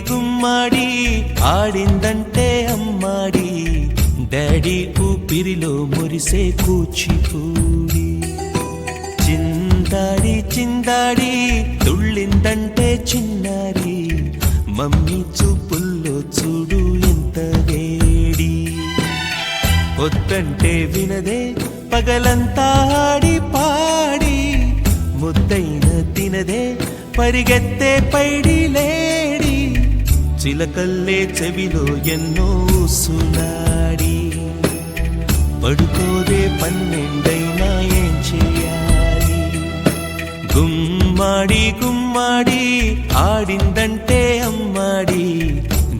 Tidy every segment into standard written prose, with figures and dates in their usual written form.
గుమ్మాడి ఆడిందంటే అమ్మాడి డాడీ ఊపిరిలో మురిసే కూచిపూడి చిందాడి చిందాడి తుళ్ళిందంటే చిన్నారి మమ్మీ చూపుల్లో చూడు ఎంత వేడి వద్దంటే వినదే పగలంతా ఆడి పాడి ముద్దైన తినదే పరిగెత్తే పైడి లేడి చిలకల్లే చెవిలో ఎన్నో సునాడి పడుకోదే పన్నెండైనా ఏం చేయాలి గుమ్మాడి గుమ్మాడి ఆడిందంటే అమ్మాడి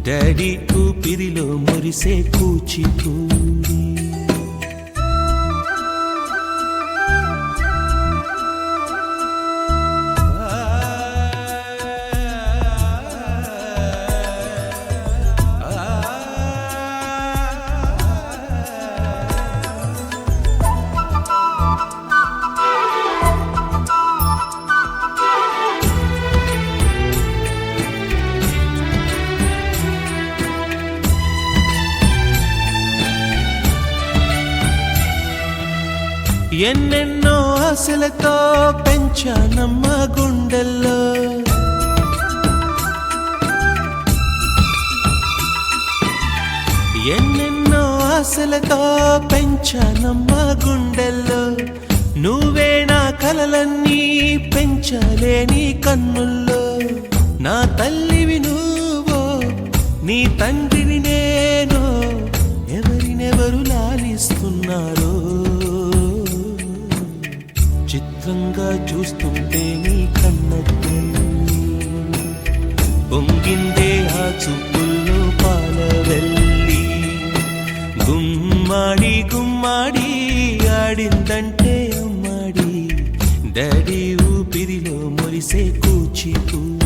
డాడీ ఊపిరిలో మురిసే కూచిపూడి ఎన్నెన్నో ఆశలతో పెంచానమ్మ గుండెల్లో ఎన్నెన్నో ఆశలతో పెంచానమ్మ గుండెల్లో నువ్వే నా కలలన్నీ పెంచాలే నీ కన్నుల్లో నా తల్లివి నువ్వో నీ తండ్రిని నేను ఎవరినెవరు లాలిస్తున్నారో చిత్రంగా చూస్తుంటే నీ కన్నట్టు పొంగిందే ఆ చూపుల్లో పాలవెల్లి గుమ్మాడి గుమ్మాడి ఆడిందంటే అమ్మాడి డాడీ ఊపిరిలో మురిసే కూచిపూడి